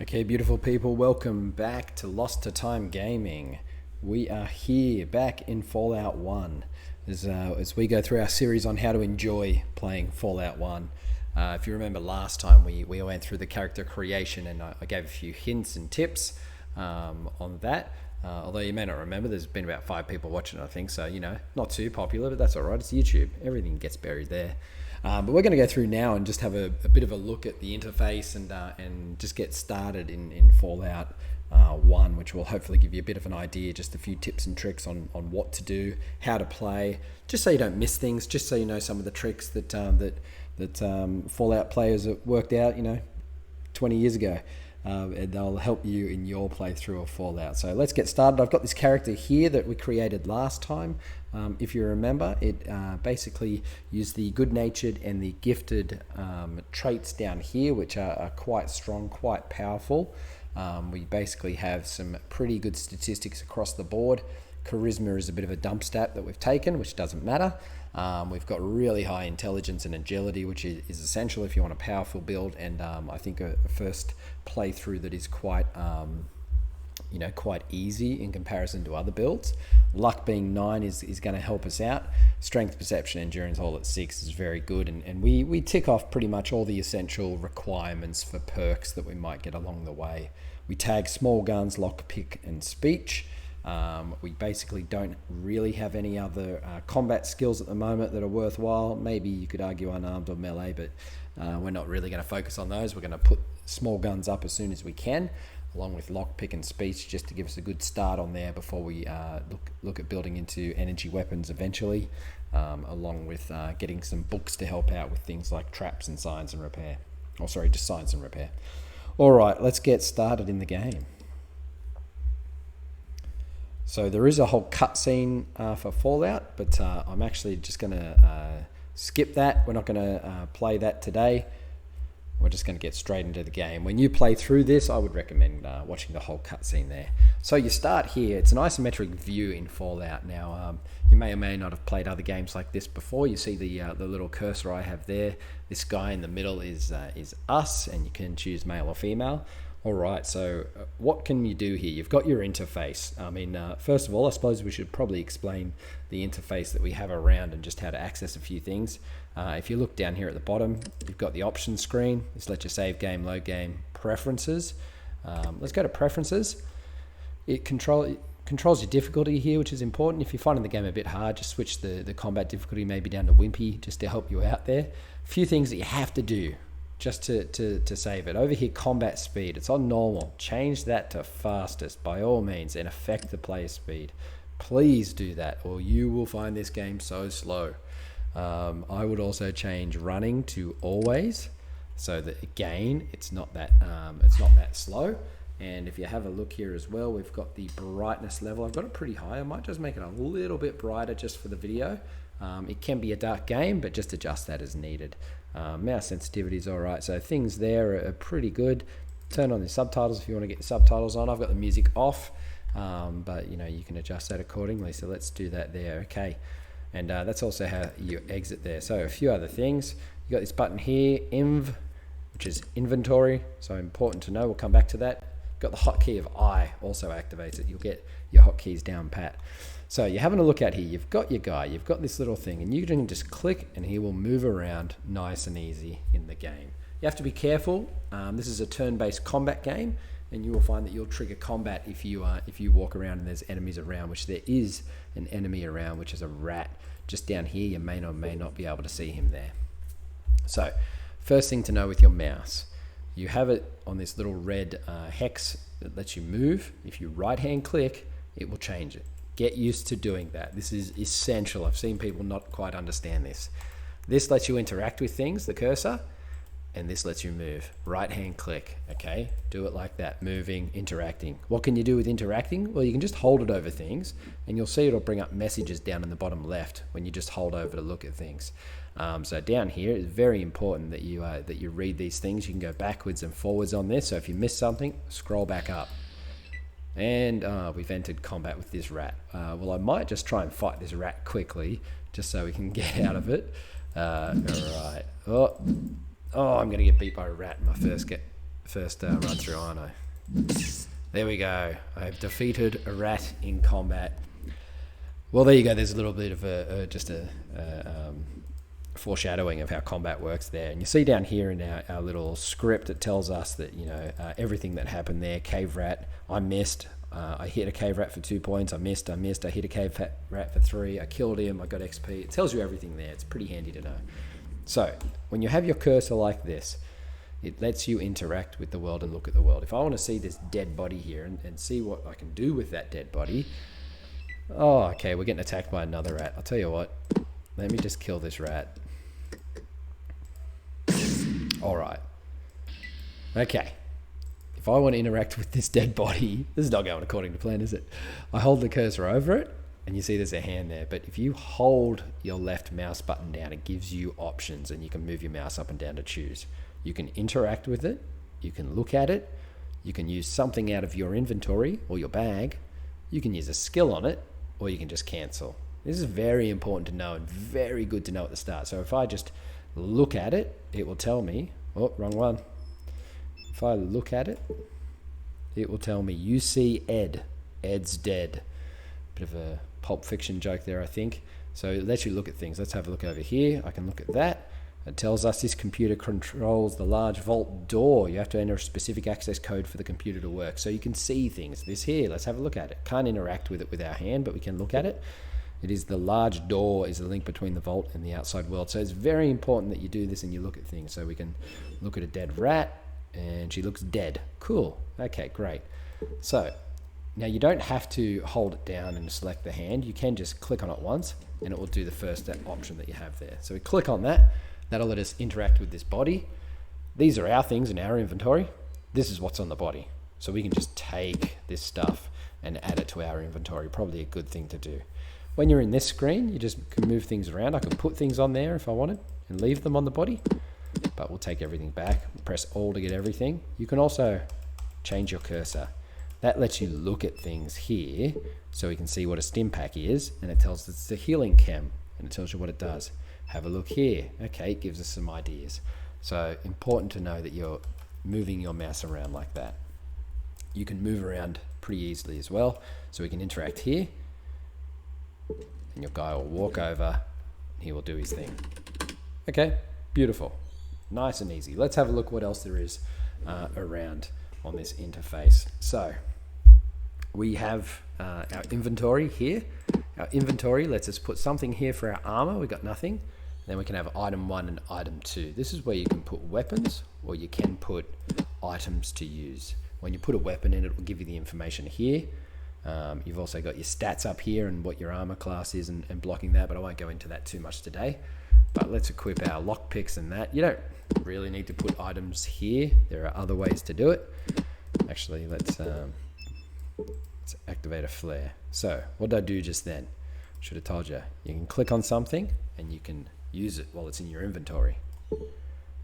Okay, beautiful people, welcome back to Lost to Time Gaming. We are here back in Fallout 1 as we go through our series on how to enjoy playing Fallout 1. If you remember last time, we went through the character creation and I gave a few hints and tips on that. Although you may not remember, there's been about 5 people watching, I think, so, not too popular, but that's all right. It's YouTube. Everything gets buried there. But we're going to go through now and just have a bit of a look at the interface and just get started in Fallout 1, which will hopefully give you a bit of an idea, just a few tips and tricks on what to do, how to play, just so you don't miss things, just so you know some of the tricks that Fallout players have worked out, 20 years ago. And they'll help you in your playthrough of Fallout. So let's get started. I've got this character here that we created last time. If you remember, it basically used the good-natured and the gifted traits down here, which are quite strong, quite powerful. We basically have some pretty good statistics across the board. Charisma is a bit of a dump stat that we've taken, which doesn't matter. We've got really high intelligence and agility, which is essential if you want a powerful build, and I think a first playthrough that is quite easy in comparison to other builds. Luck being 9 is going to help us out. Strength, perception, endurance all at 6 is very good, and we tick off pretty much all the essential requirements for perks that we might get along the way. We tag small guns, lockpick, and speech. We basically don't really have any other combat skills at the moment that are worthwhile. Maybe you could argue unarmed or melee, but we're not really going to focus on those. We're going to put small guns up as soon as we can, along with lockpick and speech, just to give us a good start on there before we look at building into energy weapons eventually, along with getting some books to help out with things like traps and science and repair. Just science and repair. All right, let's get started in the game. So there is a whole cutscene for Fallout, but I'm actually just going to skip that. We're not going to play that today. We're just going to get straight into the game. When you play through this, I would recommend watching the whole cutscene there. So you start here. It's an isometric view in Fallout. Now, you may or may not have played other games like this before. You see the little cursor I have there. This guy in the middle is us, and you can choose male or female. All right, so what can you do here? You've got your interface. First of all, I suppose we should probably explain the interface that we have around and just how to access a few things. If you look down here at the bottom, you've got the options screen. This lets you save game, load game, preferences. Let's go to preferences. It controls your difficulty here, which is important. If you're finding the game a bit hard, just switch the combat difficulty maybe down to wimpy just to help you out there. A few things that you have to do just to save it. Over here, combat speed, it's on normal. Change that to fastest by all means and affect the player speed. Please do that or you will find this game so slow. I would also change running to always so that again it's not that slow. And if you have a look here as well, we've got the brightness level. I've got it pretty high. I might just make it a little bit brighter just for the video. It can be a dark game, but just adjust that as needed. Mouse sensitivity is all right, so things there are pretty good. Turn on the subtitles if you want to get the subtitles on. I've got the music off, but you can adjust that accordingly. So let's do that there. Okay, and that's also how you exit there. So a few other things. You got this button here, Inv, which is inventory. So important to know. We'll come back to that. Got the hotkey of I also activates it. You'll get your hotkeys down pat. So you're having a look at here, you've got your guy, you've got this little thing, and you can just click and he will move around nice and easy in the game. You have to be careful. This is a turn-based combat game, and you will find that you'll trigger combat if you walk around and there's enemies around, which there is an enemy around, which is a rat. Just down here, you may or may not be able to see him there. So first thing to know with your mouse, you have it on this little red hex that lets you move. If you right-hand click, it will change it. Get used to doing that. This is essential. I've seen people not quite understand this. This lets you interact with things, the cursor, and this lets you move. Right hand click, okay? Do it like that, moving, interacting. What can you do with interacting? Well, you can just hold it over things, and you'll see it'll bring up messages down in the bottom left when you just hold over to look at things. So down here, it's very important that you read these things. You can go backwards and forwards on this, so if you miss something, scroll back up. And we've entered combat with this rat. Well, I might just try and fight this rat quickly, just so we can get out of it. All right. Oh, I'm going to get beat by a rat in my first run through, aren't I? There we go. I've defeated a rat in combat. Well, there you go. There's a little bit of a foreshadowing of how combat works there. And you see down here in our little script, it tells us that, everything that happened there. Cave rat, I missed. I hit a cave rat for 2 points. I missed. I hit a cave rat for 3. I killed him. I got XP. It tells you everything there. It's pretty handy to know. So when you have your cursor like this, it lets you interact with the world and look at the world. If I want to see this dead body here and see what I can do with that dead body. Oh, okay, we're getting attacked by another rat. I'll tell you what. Let me just kill this rat. All right. Okay. If I want to interact with this dead body, this is not going according to plan, is it? I hold the cursor over it, and you see there's a hand there. But if you hold your left mouse button down, it gives you options, and you can move your mouse up and down to choose. You can interact with it. You can look at it. You can use something out of your inventory or your bag. You can use a skill on it, or you can just cancel. This is very important to know and very good to know at the start. So if I just look at it, it will tell me, oh, wrong one. If I look at it, it will tell me, you see Ed. Ed's dead. Bit of a Pulp Fiction joke there, I think. So it lets you look at things. Let's have a look over here. I can look at that. It tells us this computer controls the large vault door. You have to enter a specific access code for the computer to work. So you can see things. This here, let's have a look at it. Can't interact with it with our hand, but we can look at it. It is the large door is the link between the vault and the outside world. So it's very important that you do this and you look at things. So we can look at a dead rat, and she looks dead. Cool. Okay, great. So now you don't have to hold it down and select the hand. You can just click on it once, and it will do the first option that you have there. So we click on that. That'll let us interact with this body. These are our things in our inventory. This is what's on the body. So we can just take this stuff and add it to our inventory. Probably a good thing to do. When you're in this screen, you just can move things around. I can put things on there if I wanted and leave them on the body, but we'll take everything back. Press Alt to get everything. You can also change your cursor. That lets you look at things here so we can see what a stim pack is, and it tells us it's the healing chem, and it tells you what it does. Have a look here. Okay, it gives us some ideas. So important to know that you're moving your mouse around like that. You can move around pretty easily as well. So we can interact here, and your guy will walk over, and he will do his thing. Okay, beautiful. Nice and easy. Let's have a look what else there is around on this interface. So we have our inventory here. Our inventory lets us put something here for our armor. We got nothing. Then we can have item 1 and item 2. This is where you can put weapons, or you can put items to use. When you put a weapon in, it will give you the information here. You've also got your stats up here and what your armor class is and blocking that, but I won't go into that too much today. But let's equip our lockpicks and that. You don't really need to put items here. There are other ways to do it. Actually, let's activate a flare. So what did I do just then? Should have told you. You can click on something and you can use it while it's in your inventory. And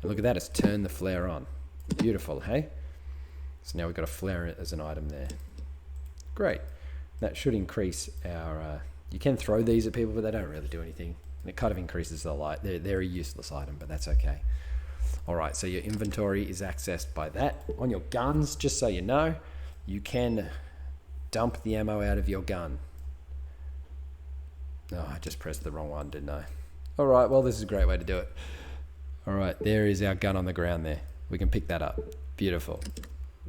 look at that, it's turned the flare on. Beautiful, hey? So now we've got a flare as an item there. Great. That should increase our... you can throw these at people, but they don't really do anything. And it kind of increases the light. They're a useless item, but that's okay. All right, so your inventory is accessed by that. On your guns, just so you know, you can dump the ammo out of your gun. Oh, I just pressed the wrong one, didn't I? All right, well, this is a great way to do it. All right, there is our gun on the ground there. We can pick that up. Beautiful.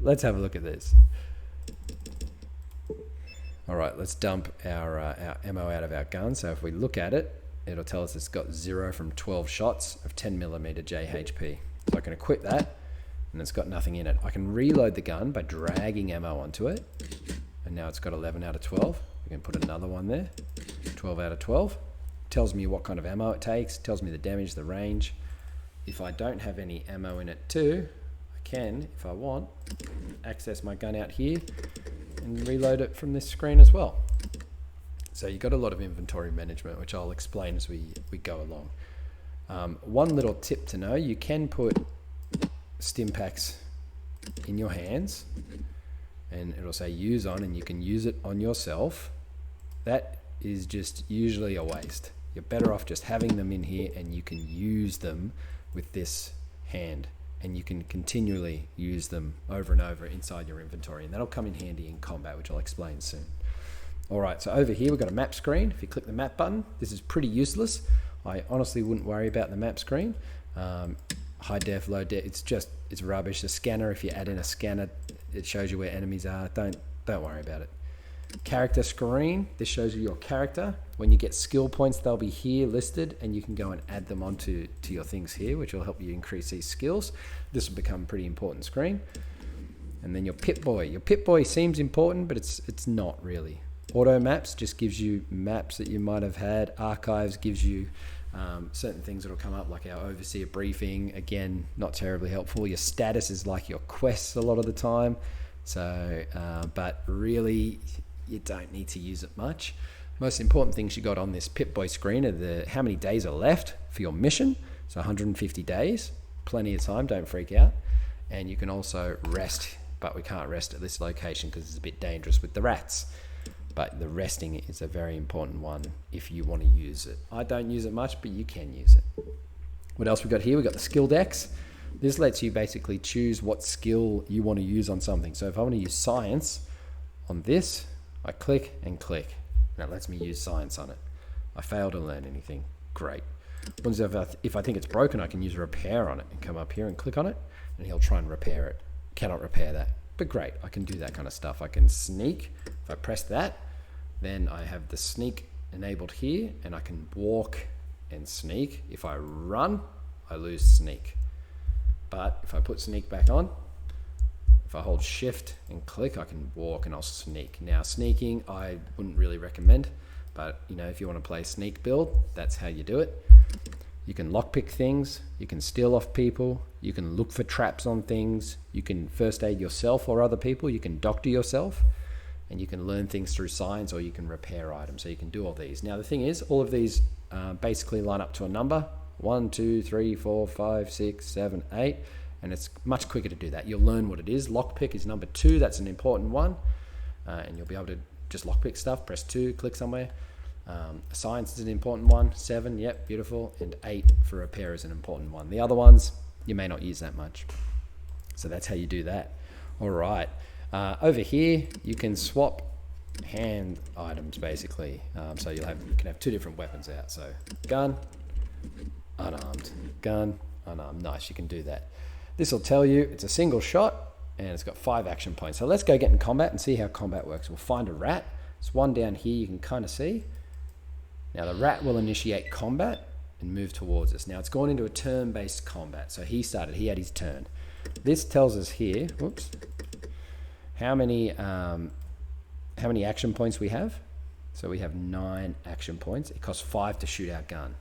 Let's have a look at this. All right, let's dump our ammo out of our gun. So if we look at it, it'll tell us it's got 0 from 12 shots of 10mm JHP. So I can equip that, and it's got nothing in it. I can reload the gun by dragging ammo onto it, and now it's got 11 out of 12. We can put another one there, 12 out of 12. Tells me what kind of ammo it takes, tells me the damage, the range. If I don't have any ammo in it too, I can, if I want, access my gun out here and reload it from this screen as well. So you've got a lot of inventory management, which I'll explain as we go along. One little tip to know, you can put stim packs in your hands and it'll say use on, and you can use it on yourself. That is just usually a waste. You're better off just having them in here, and you can use them with this hand. and you can continually use them over and over inside your inventory, and that'll come in handy in combat, which I'll explain soon. All right, so over here we've got a map screen. If you click the map button, this is pretty useless. I honestly wouldn't worry about the map screen. High def, low def, it's rubbish. The scanner, if you add in a scanner, it shows you where enemies are. Don't worry about it. Character screen, this shows you your character. When you get skill points, they'll be here listed, and you can go and add them onto your things here, which will help you increase these skills. This will become a pretty important screen. And then your Pip-Boy. Your Pip-Boy seems important, but it's not really. Auto maps just gives you maps that you might have had. Archives gives you certain things that will come up, like our overseer briefing. Again, not terribly helpful. Your status is like your quests a lot of the time. So, but really, you don't need to use it much. Most important things you got on this Pip-Boy screen are how many days are left for your mission. So 150 days, plenty of time, don't freak out. And you can also rest, but we can't rest at this location because it's a bit dangerous with the rats. But the resting is a very important one if you want to use it. I don't use it much, but you can use it. What else we got here? We got the skill decks. This lets you basically choose what skill you want to use on something. So if I want to use science on this, I click and click. And it lets me use science on it. I fail to learn anything. Great. If I think it's broken, I can use repair on it and come up here and click on it, and he'll try and repair it. Cannot repair that. But great, I can do that kind of stuff. I can sneak. If I press that, then I have the sneak enabled here, and I can walk and sneak. If I run, I lose sneak. But if I put sneak back on, if I hold shift and click, I can walk and I'll sneak. Now sneaking, I wouldn't really recommend, but if you want to play sneak build, that's how you do it. You can lockpick things, you can steal off people, you can look for traps on things, you can first aid yourself or other people, you can doctor yourself, and you can learn things through science, or you can repair items. So you can do all these. Now the thing is, all of these basically line up to a number: 1, 2, 3, 4, 5, 6, 7, 8. And it's much quicker to do that. You'll learn what it is. Lockpick is number 2. That's an important one. And you'll be able to just lockpick stuff. Press 2, click somewhere. Science is an important one. 7, yep, beautiful. And 8 for repair is an important one. The other ones, you may not use that much. So that's how you do that. All right. Over here, you can swap hand items, basically. So you can have 2 different weapons out. So gun, unarmed. Gun, unarmed. Nice, you can do that. This will tell you it's a single shot, and it's got 5 action points. So let's go get in combat and see how combat works. We'll find a rat. There's one down here you can kind of see. Now the rat will initiate combat and move towards us. Now it's gone into a turn-based combat. So he had his turn. This tells us here, whoops, how many action points we have. So we have 9 action points. It costs 5 to shoot our gun.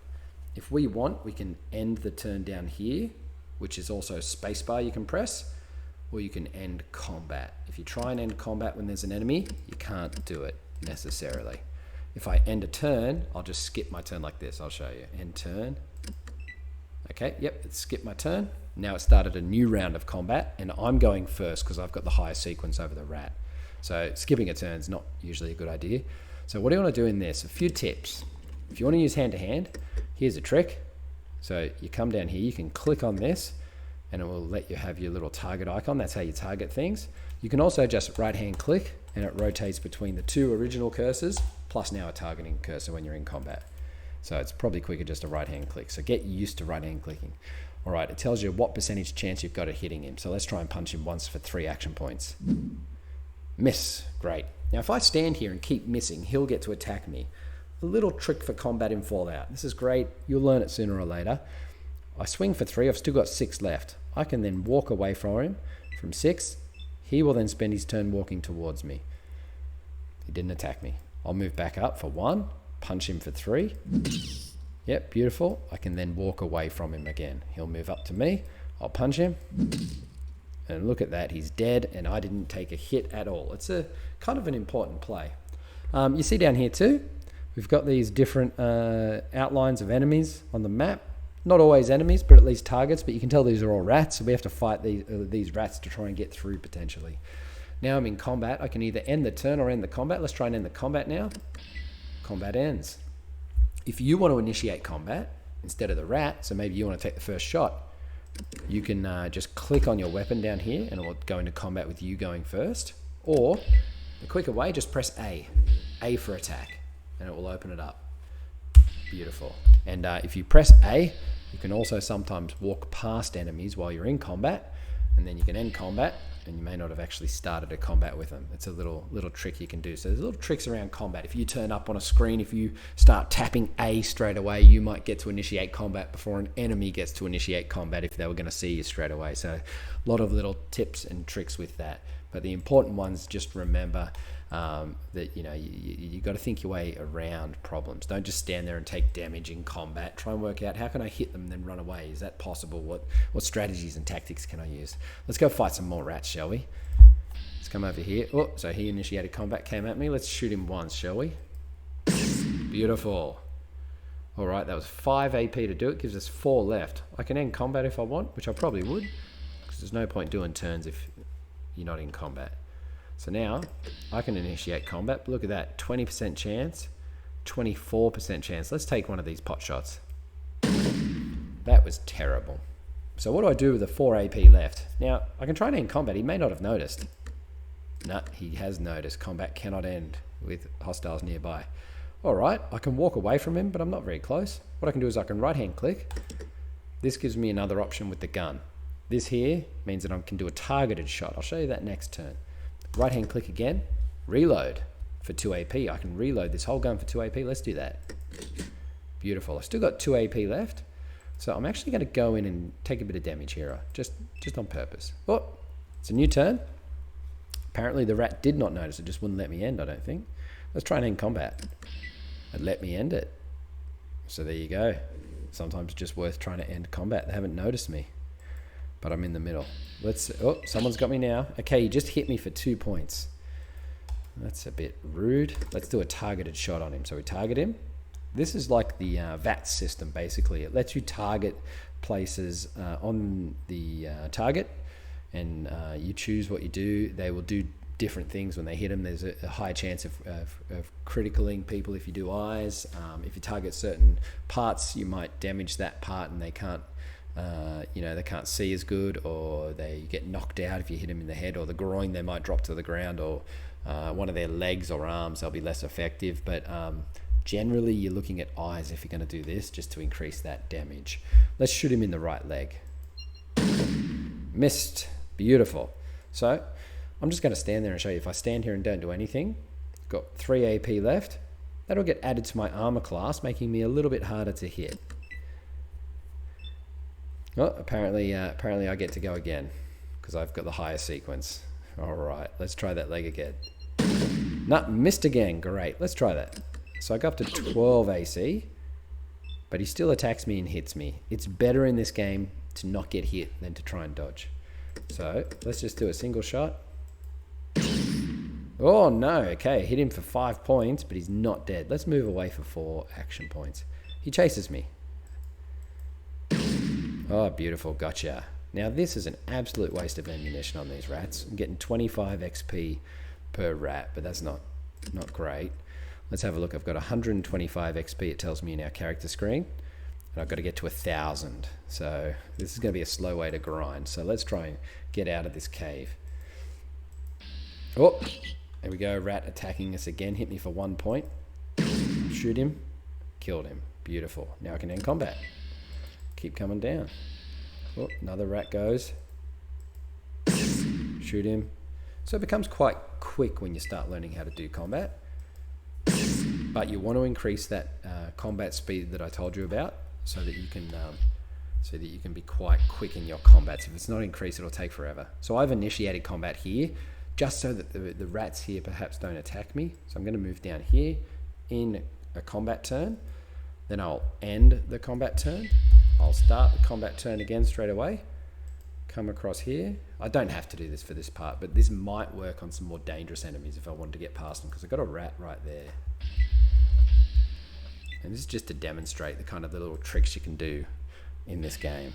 If we want, we can end the turn down here, which is also spacebar you can press, or you can end combat. If you try and end combat when there's an enemy, you can't do it necessarily. If I end a turn, I'll just skip my turn like this. I'll show you. End turn. Okay, yep, it skipped my turn. Now it started a new round of combat, and I'm going first because I've got the higher sequence over the rat. So skipping a turn is not usually a good idea. So what do you want to do in this? A few tips. If you want to use hand-to-hand, here's a trick. So you come down here, you can click on this, and it will let you have your little target icon. That's how you target things. You can also just right-hand click, and it rotates between the 2 original cursors, plus now a targeting cursor when you're in combat. So it's probably quicker just to right-hand click. So get used to right-hand clicking. All right, it tells you what percentage chance you've got of hitting him. So let's try and punch him once for 3 action points. Miss, great. Now if I stand here and keep missing, he'll get to attack me. A little trick for combat in Fallout. This is great. You'll learn it sooner or later. I swing for 3. I've still got 6 left. I can then walk away from him from 6. He will then spend his turn walking towards me. He didn't attack me. I'll move back up for 1. Punch him for 3. Yep, beautiful. I can then walk away from him again. He'll move up to me. I'll punch him. And look at that. He's dead, and I didn't take a hit at all. It's a kind of an important play. You see down here too, we've got these different outlines of enemies on the map. Not always enemies, but at least targets. But you can tell these are all rats, so we have to fight these rats to try and get through potentially. Now I'm in combat. I can either end the turn or end the combat. Let's try and end the combat now. Combat ends. If you want to initiate combat instead of the rat, so maybe you want to take the first shot, you can just click on your weapon down here and it will go into combat with you going first. Or the quicker way, just press A. A for attack, and it will open it up. Beautiful. And if you press A, you can also sometimes walk past enemies while you're in combat, and then you can end combat, and you may not have actually started a combat with them. It's a little trick you can do. So there's little tricks around combat. If you turn up on a screen, if you start tapping A straight away, you might get to initiate combat before an enemy gets to initiate combat if they were going to see you straight away. So a lot of little tips and tricks with that. But the important ones, just remember that you got to think your way around problems. Don't just stand there and take damage in combat. Try and work out, how can I hit them and then run away? Is that possible? What strategies and tactics can I use? Let's go fight some more rats, shall we? Let's come over here. Oh, so he initiated combat, came at me. Let's shoot him once, shall we? Beautiful. All right, that was 5 AP to do it. Gives us 4 left. I can end combat if I want, which I probably would, because there's no point doing turns if you're not in combat. So now I can initiate combat. But look at that, 20% chance, 24% chance. Let's take one of these pot shots. That was terrible. So what do I do with the 4 AP left? Now, I can try and end combat. He may not have noticed. No, he has noticed. Combat cannot end with hostiles nearby. All right, I can walk away from him, but I'm not very close. What I can do is I can right-hand click. This gives me another option with the gun. This here means that I can do a targeted shot. I'll show you that next turn. Right hand click again, reload for 2 AP. I can reload this whole gun for 2 AP. Let's do that. Beautiful. I've still got 2 AP left. So I'm actually going to go in and take a bit of damage here, just on purpose. Oh, it's a new turn. Apparently the rat did not notice. It just wouldn't let me end, I don't think. Let's try and end combat. It let me end it. So there you go. Sometimes it's just worth trying to end combat. They haven't noticed me, but I'm in the middle. Oh, someone's got me now. Okay, you just hit me for 2 points. That's a bit rude. Let's do a targeted shot on him. So we target him. This is like the VATS system, basically. It lets you target places on the target, and you choose what you do. They will do different things when they hit them. There's a high chance of criticaling people if you do eyes. If you target certain parts, you might damage that part and they can't they can't see as good, or they get knocked out if you hit them in the head, or the groin, they might drop to the ground, or one of their legs or arms, they'll be less effective. But generally you're looking at eyes if you're going to do this, just to increase that damage. Let's shoot him in the right leg. Missed. Beautiful. So I'm just going to stand there and show you. If I stand here and don't do anything, got 3 AP left, that'll get added to my armor class, making me a little bit harder to hit. Oh, apparently I get to go again because I've got the higher sequence. All right, let's try that leg again. No, missed again. Great, let's try that. So I go up to 12 AC, but he still attacks me and hits me. It's better in this game to not get hit than to try and dodge. So let's just do a single shot. Oh no, okay, hit him for 5 points, but he's not dead. Let's move away for 4 action points. He chases me. Oh, beautiful, gotcha. Now this is an absolute waste of ammunition on these rats. I'm getting 25 XP per rat, but that's not great. Let's have a look. I've got 125 XP, it tells me in our character screen, and I've got to get to 1,000. So this is going to be a slow way to grind. So let's try and get out of this cave. Oh, there we go, rat attacking us again. Hit me for 1 point. Shoot him, killed him. Beautiful. Now I can end combat. Keep coming down. Oh, another rat goes. Shoot him. So it becomes quite quick when you start learning how to do combat. But you want to increase that combat speed that I told you about, so that you can be quite quick in your combats. If it's not increased, it'll take forever. So I've initiated combat here, just so that the rats here perhaps don't attack me. So I'm going to move down here in a combat turn. Then I'll end the combat turn. I'll start the combat turn again straight away. Come across here. I don't have to do this for this part, but this might work on some more dangerous enemies if I wanted to get past them, because I've got a rat right there. And this is just to demonstrate the kind of the little tricks you can do in this game.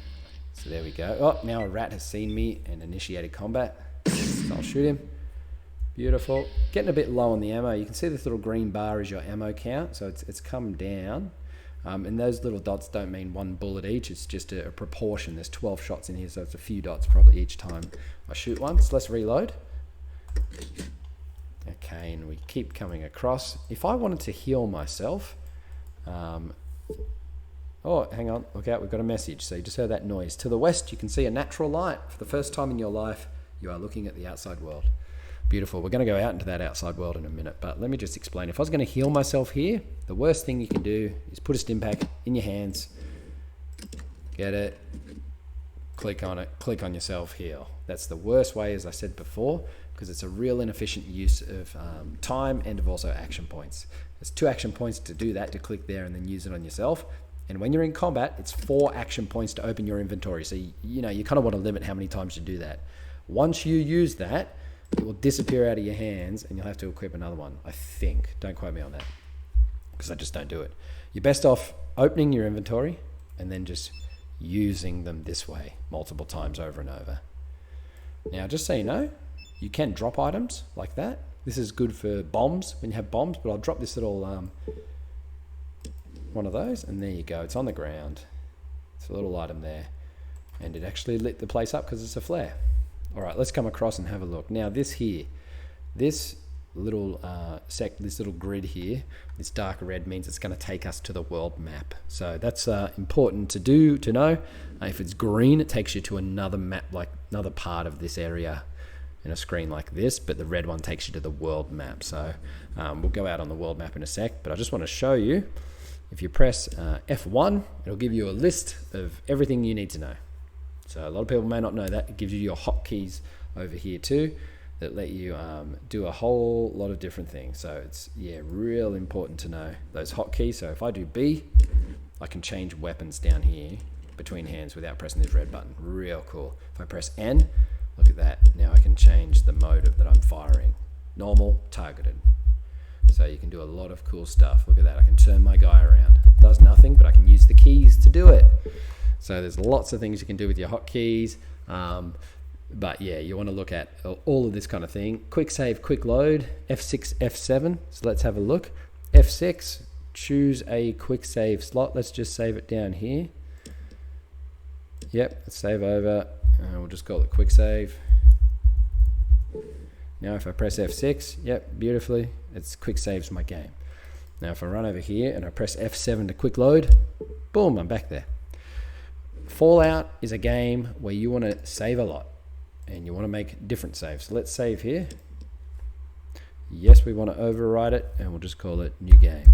So there we go. Oh, now a rat has seen me and initiated combat. So I'll shoot him. Beautiful. Getting a bit low on the ammo. You can see this little green bar is your ammo count. So it's come down. And those little dots don't mean one bullet each. It's just a proportion. There's 12 shots in here, so it's a few dots probably each time I shoot one. So let's reload. Okay, and we keep coming across. If I wanted to heal myself, oh, hang on, look out, we've got a message. So you just heard that noise. To the west, you can see a natural light. For the first time in your life, you are looking at the outside world. Beautiful. We're going to go out into that outside world in a minute, but let me just explain. If I was going to heal myself here, the worst thing you can do is put a stim pack in your hands, get it, click on it, click on yourself, heal. That's the worst way, as I said before, because it's a real inefficient use of time and of also action points. There's 2 action points to do that, to click there and then use it on yourself. And when you're in combat, it's 4 action points to open your inventory. So, you kind of want to limit how many times you do that. Once you use that, it will disappear out of your hands and you'll have to equip another one, I think. Don't quote me on that, because I just don't do it. You're best off opening your inventory and then just using them this way multiple times over and over. Now, just so you know, you can drop items like that. This is good for bombs, when you have bombs, but I'll drop this little one of those, and there you go. It's on the ground. It's a little item there. And it actually lit the place up because it's a flare. All right, let's come across and have a look. Now, this here, this little this little grid here, this dark red, means it's going to take us to the world map. So that's important to know. If it's green, it takes you to another map, like another part of this area in a screen like this, but the red one takes you to the world map. So we'll go out on the world map in a sec, but I just want to show you, if you press F1, it'll give you a list of everything you need to know. So a lot of people may not know that. It gives you your hotkeys over here too, that let you do a whole lot of different things. So it's, real important to know those hotkeys. So if I do B, I can change weapons down here between hands without pressing this red button. Real cool. If I press N, look at that. Now I can change the mode that I'm firing. Normal, targeted. So you can do a lot of cool stuff. Look at that. I can turn my guy around. It does nothing, but I can use the keys to do it. So there's lots of things you can do with your hotkeys. But yeah, you want to look at all of this kind of thing. Quick save, quick load, F6, F7. So let's have a look. F6, choose a quick save slot. Let's just save it down here. Yep, let's save over. We'll just call it quick save. Now if I press F6, yep, beautifully, it's quick saves my game. Now if I run over here and I press F7 to quick load, boom, I'm back there. Fallout is a game where you want to save a lot and you want to make different saves. So let's save here. Yes, we want to override it, and we'll just call it new game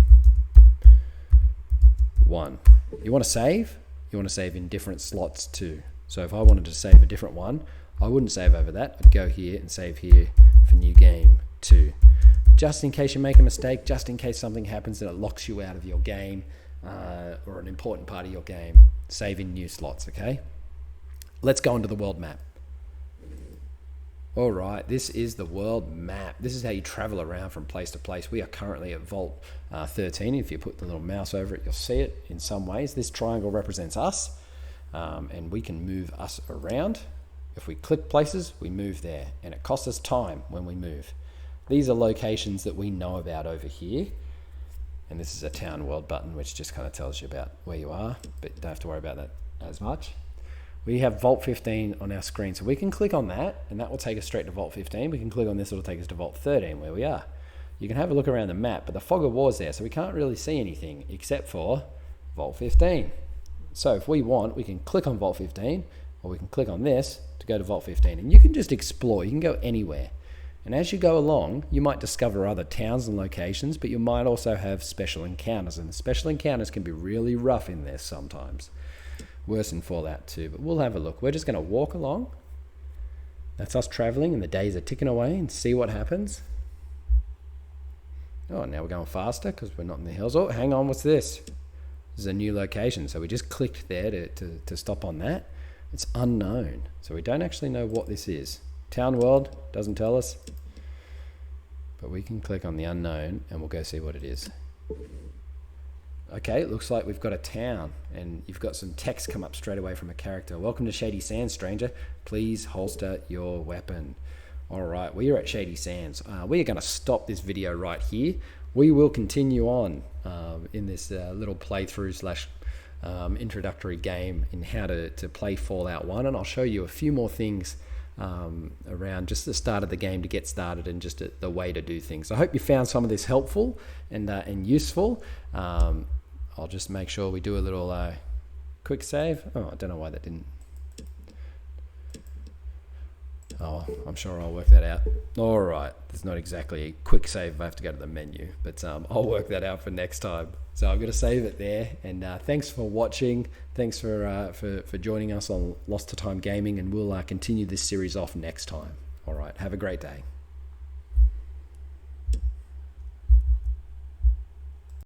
1. You want to save? You want to save in different slots too. So if I wanted to save a different one, I wouldn't save over that. I'd go here and save here for new game 2. Just in case you make a mistake, just in case something happens that it locks you out of your game or an important part of your game, save in new slots, okay? Let's go into the world map. All right, this is the world map. This is how you travel around from place to place. We are currently at Vault 13. If you put the little mouse over it, you'll see it in some ways. This triangle represents us, and we can move us around. If we click places, we move there, and it costs us time when we move. These are locations that we know about over here, and this is a town world button, which just kind of tells you about where you are, but you don't have to worry about that as much. We have Vault 15 on our screen, so we can click on that, and that will take us straight to Vault 15. We can click on this, it'll take us to Vault 13, where we are. You can have a look around the map, but the fog of war's there, so we can't really see anything except for Vault 15. So if we want, we can click on Vault 15, or we can click on this to go to Vault 15, and you can just explore. You can go anywhere. And as you go along, you might discover other towns and locations, but you might also have special encounters, and the special encounters can be really rough in there sometimes. Worse than Fallout 2, but we'll have a look. We're just going to walk along. That's us traveling, and the days are ticking away, and see what happens. Oh, now we're going faster because we're not in the hills. Oh, hang on, what's this? This is a new location, so we just clicked there to stop on that. It's unknown, so we don't actually know what this is. Town world doesn't tell us, but we can click on the unknown, and we'll go see what it is. Okay, it looks like we've got a town, and you've got some text come up straight away from a character. Welcome to Shady Sands, stranger. Please holster your weapon. All right, we are at Shady Sands. We are going to stop this video right here. we will continue on in this little playthrough slash introductory game in how to play Fallout 1, and I'll show you a few more things around just the start of the game to get started and just the way to do things. I hope you found some of this helpful and useful. I'll just make sure we do a little quick save. Oh, I don't know why that didn't. Oh, I'm sure I'll work that out. All right, it's not exactly a quick save if I have to go to the menu, but I'll work that out for next time. So I'm going to save it there, and thanks for watching. Thanks for joining us on Lost to Time Gaming, and we'll continue this series off next time. All right, have a great day.